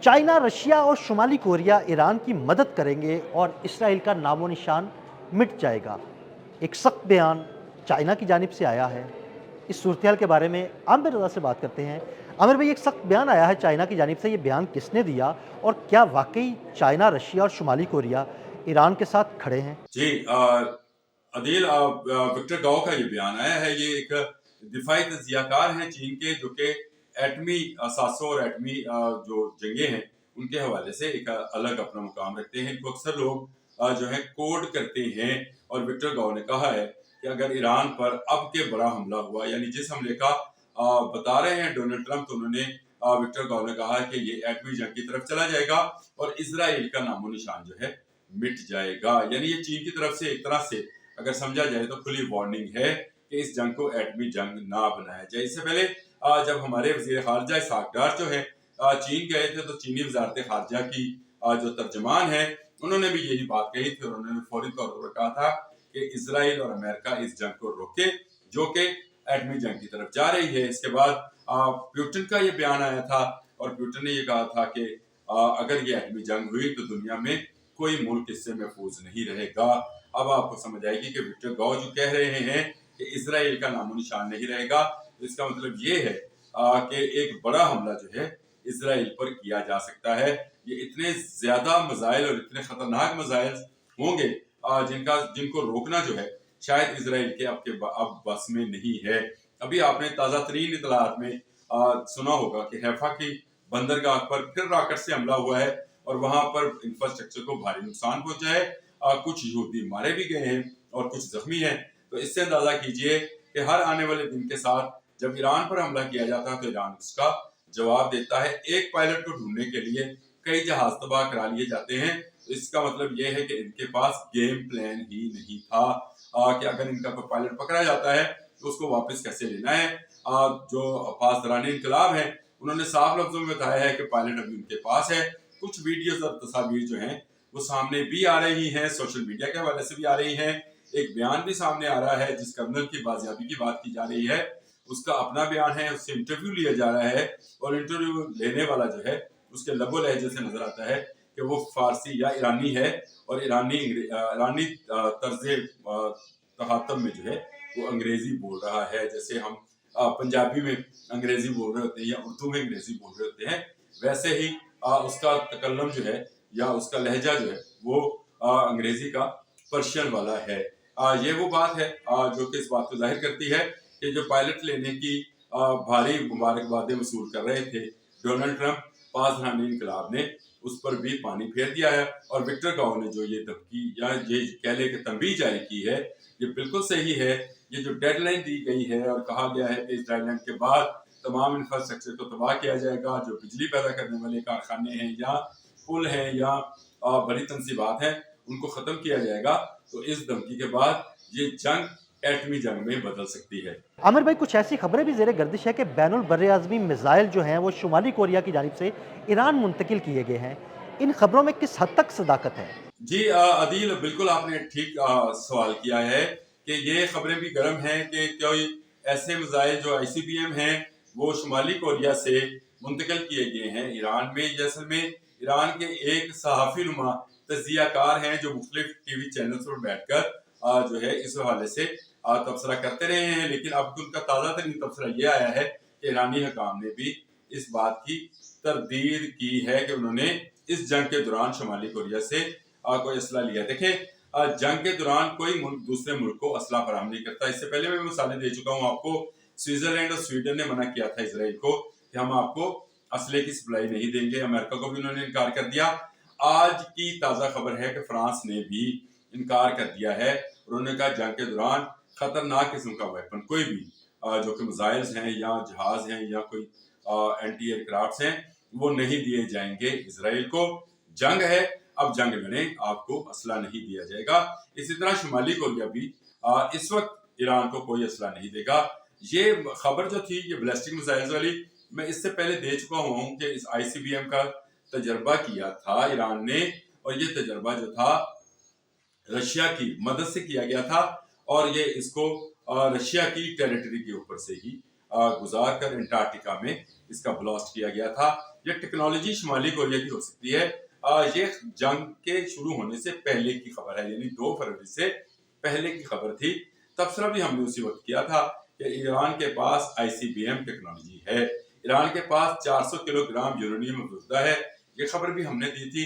China, Russia और शुमाली Korea Iran की मदद करेंगे और इसराइल का नामो निशान मिट जाएगा। एक सख्त बयान चाइना की जानिब से आया है। इस सूरत-ए-हाल के बारे में आमिर रज़ा से बात करते हैं। आमिर भाई, एक सख्त बयान आया है चाइना की जानिब से, ये बयान किसने दिया और क्या वाकई चाइना, रशिया और शुमाली कोरिया ईरान के साथ खड़े हैं? जी अदील विक्टर गाओ का ये बयान आया है। ये एक दिफाई तज्जियाकार हैं चीन के, जो कि एटमी सासों और एटमी जो जंगे हैं उनके हवाले से एक अलग अपना मुकाम रखते हैं। इनको अक्सर लोग जो है कोड करते हैं। और विक्टर गाओ ने कहा है कि अगर ईरान पर अब के बड़ा हमला हुआ, यानी जिस हमले का बता रहे हैं डोनाल्ड ट्रंप, तो उन्होंने विक्टर गाओ ने कहा है कि ये एटमी जंग की तरफ चला जाएगा और इसराइल का नामो निशान जो है मिट जाएगा। यानी ये चीन की तरफ से एक तरह से अगर समझा जाए तो खुली वार्निंग है कि इस जंग को एटमी जंग ना बनाया जाए। इससे पहले जब हमारे वजीर खारजा इसहाक डार जो है चीन गए थे, तो चीनी वजारत खारजा की जो तर्जमान है उन्होंने भी यही बात कही थी। और उन्होंने फौरी तौर पर कहा था कि इसराइल और अमेरिका इस जंग को रोके, जो कि एटमी जंग की तरफ जा रही है। इसके बाद प्यूटन का ये बयान आया था और प्यूटन ने ये कहा था कि अगर ये एटमी जंग हुई तो दुनिया में कोई मुल्क इससे महफूज नहीं रहेगा। अब आपको समझ आएगी कि विक्टर गाओ जो कह रहे हैं कि इसराइल का नामो निशान नहीं रहेगा, तो इसका मतलब ये है कि एक बड़ा हमला जो है इसराइल पर किया जा सकता है। ये इतने ज्यादा मजाइल और इतने खतरनाक मजाइल होंगे जिनको रोकना जो है शायद इसराइल के अब बस में नहीं है। अभी आपने ताजा तरीन इतलात में सुना होगा कि हैफा की बंदरगाह पर फिर रॉकेट से हमला हुआ है और वहां पर इंफ्रास्ट्रक्चर को भारी नुकसान पहुंचा है। कुछ यहूदी मारे भी गए हैं और कुछ जख्मी हैं। तो इससे अंदाजा कीजिए कि हर आने वाले दिन के साथ जब ईरान पर हमला किया जाता है तो ईरान उसका जवाब देता है। एक पायलट को ढूंढने के लिए कई जहाज तबाह करा लिए जाते हैं। तो इसका मतलब यह है कि इनके पास गेम प्लान ही नहीं था कि अगर इनका कोई पायलट पकड़ा जाता है तो उसको वापस कैसे लेना है। जो पासदारानी इनकलाब है उन्होंने साफ लफ्जों में बताया है कि पायलट अभी उनके पास है। कुछ वीडियोस और तस्वीर जो हैं वो सामने भी आ रही हैं, सोशल मीडिया के हवाले से भी आ रही हैं। एक बयान भी सामने आ रहा है जिस कर्नल की बाजियाबी की बात की जा रही है, उसका अपना बयान है, उससे इंटरव्यू लिया जा रहा है और इंटरव्यू लेने वाला जो है उसके लबो लहजे से नजर आता है कि वो फारसी या ईरानी है और ईरानी तर्ज तखातब में जो है वो अंग्रेजी बोल रहा है। जैसे हम पंजाबी में अंग्रेजी बोल रहे होते हैं या उर्दू में अंग्रेजी बोल रहे होते हैं, वैसे ही उसका तकल्लम जो है या उसका लहजा जो है वो अंग्रेजी का पर्शियन वाला है। ये वो बात है जो कि इस बात को जाहिर करती है कि जो पायलट लेने की भारी मुबारकबादें वसूल कर रहे थे डोनाल्ड ट्रंप, पासदारानी इनकलाब ने उस पर भी पानी फेर दिया है। और विक्टर गाओ ने जो ये धमकी या ये कह ले कि तंबीह जारी की है, ये बिल्कुल सही है। ये जो डेडलाइन दी गई है और कहा गया है कि इस डेडलाइन के बाद तमाम इंफ्रास्ट्रक्चर को तबाह किया जाएगा, जो बिजली पैदा करने वाले कारखाने हैं या पुल हैं या बड़ी तंसीबात हैं उनको खत्म किया जाएगा। तो इस धमकी के बाद ये जंग एटमी जंग में बदल सकती है। आमिर भाई, कुछ ऐसी खबरें भी ज़ेरे गर्दिश है कि बैनुल बर्र-ए-आज़मी मिसाइल जो हैं वो शुमाली कोरिया की जानिब से ईरान मुंतकिल किए गए हैं। इन खबरों में किस हद तक सदाकत है? जी अदील, बिल्कुल आपने ठीक सवाल किया है कि ये खबरें भी गर्म हैं कि कोई ऐसे मिसाइल जो ICBM हैं वो शुमाली कोरिया से मुंतकिल किए गए हैं ईरान में। असल में ईरान के एक सहाफ़ी नुमा तज्जियाकार हैं जो मुख्तलिफ टीवी चैनल्स पर बैठकर जो है इस हवाले से तबसरा करते रहे हैं। लेकिन अब उनका ताज़ा तरीन तबसरा ये आया है कि ईरानी हुकाम ने भी इस बात की तरदीद की है कि उन्होंने इस जंग के दौरान शुमाली कोरिया से कोई असला लिया। देखें, जंग के दौरान कोई मुल्क दूसरे मुल्क को असला फराहम नहीं करता। इससे पहले मैं मिसालें दे चुका हूँ आपको। स्विट्जरलैंड और स्वीडन ने मना किया था इसराइल को कि हम आपको असले की सप्लाई नहीं देंगे। अमेरिका को भी उन्होंने इनकार कर दिया। आज की ताज़ा खबर है कि फ्रांस ने भी इनकार कर दिया है। उन्होंने कहा जंग के दौरान खतरनाक किस्म का वेपन कोई भी जो कि मिसाइल्स हैं या जहाज हैं या कोई एंटी एयरक्राफ्ट हैं वो नहीं दिए जाएंगे इसराइल को। जंग है, अब जंग लड़ें, आपको असला नहीं दिया जाएगा। इसी तरह शुमाली कोरिया भी इस वक्त ईरान को कोई असला नहीं देगा। ये खबर जो थी ये बैलिस्टिक मिसाइल्स वाली, मैं इससे पहले दे चुका हूँ कि इस ICBM का तजर्बा किया था ईरान ने और ये तजर्बा जो था रशिया की मदद से किया गया था और ये इसको रशिया की टेरिटरी के ऊपर से ही गुजार कर अंटार्कटिका में इसका ब्लास्ट किया गया था। ये टेक्नोलॉजी शुमाली कोरिया की हो सकती है। ये जंग के शुरू होने से पहले की खबर है, यानी 2 फरवरी से पहले की खबर थी। तबसरा भी हमने उसी वक्त किया था कि ईरान के पास ICBM टेक्नोलॉजी है, ईरान के पास 400 किलोग्राम यूरेनियम मौजूदा है। ये खबर भी हमने दी थी,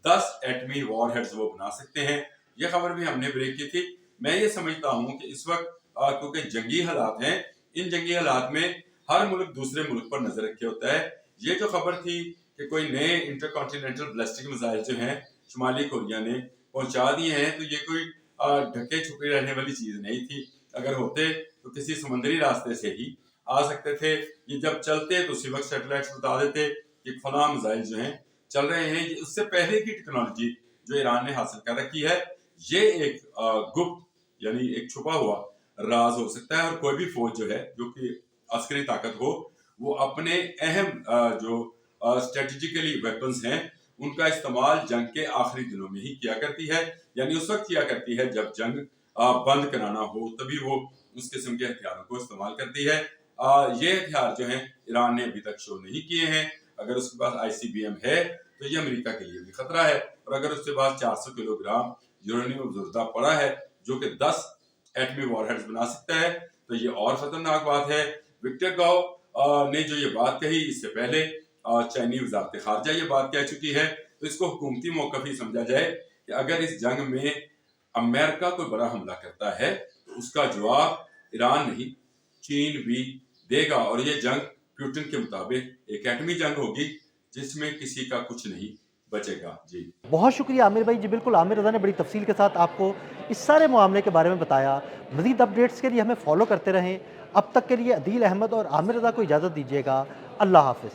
10 एटमी वॉरहेड्स वो बना सकते हैं। ये खबर भी हमने ब्रेक की थी। मैं ये समझता हूँ कि इस वक्त क्योंकि जंगी हालात हैं, इन जंगी हालात में हर मुल्क दूसरे मुल्क पर नजर रखे होता है। ये जो खबर थी कि कोई नए इंटरकॉन्टिनेंटल बैलिस्टिक मिसाइल जो हैं शुमाली कोरिया ने पहुंचा दिए हैं, तो ये कोई ढके छुपे रहने वाली चीज नहीं थी। अगर होते तो किसी समुद्री रास्ते से ही आ सकते थे। ये जब चलते तो उसी वक्त सैटेलाइट्स बता देते कि फलां मिसाइल जो हैं चल रहे हैं। ये उससे पहले की टेक्नोलॉजी जो ईरान ने हासिल कर रखी है, ये एक गुप्त यानी एक छुपा हुआ राज हो सकता है। और कोई भी फौज जो है, जो कि अस्करी ताकत हो, वो अपने अहम जो स्ट्रेटेजिकली वेपन्स हैं उनका इस्तेमाल जंग के आखिरी दिनों में ही किया करती है, यानी उस वक्त किया करती है जब जंग बंद कराना हो, तभी वो उस किस्म के हथियारों को इस्तेमाल करती है। ये हथियार जो हैं ईरान ने अभी तक शो नहीं किए हैं। अगर उसके पास ICBM है तो ये अमेरिका के लिए भी खतरा है, और अगर उसके पास 400 किलोग्राम यूरेनियम मौजूदा पड़ा है जो कि 10 एटमी वॉरहेड्स बना सकता है, तो ये और खतरनाक बात है। विक्टर गाओ ने जो ये बात कही, इससे पहले चाइनी वजारत खारजा ये बात कह चुकी है, तो इसको हुकूमती मौक़िफ़ ही समझा जाए कि अगर इस जंग में अमेरिका कोई बड़ा हमला करता है तो उसका जवाब ईरान नहीं चीन भी देगा, और ये जंग प्यूटिन के मुताबिक एक एटमी जंग होगी जिसमें किसी का कुछ नहीं बचेगा। जी बहुत शुक्रिया आमिर भाई। जी बिल्कुल, आमिर रज़ा ने बड़ी तफसील के साथ आपको इस सारे मामले के बारे में बताया। मज़ीद अपडेट्स के लिए हमें फॉलो करते रहें। अब तक के लिए अदील अहमद और आमिर रज़ा को इजाज़त दीजिएगा। अल्लाह हाफ़िज़।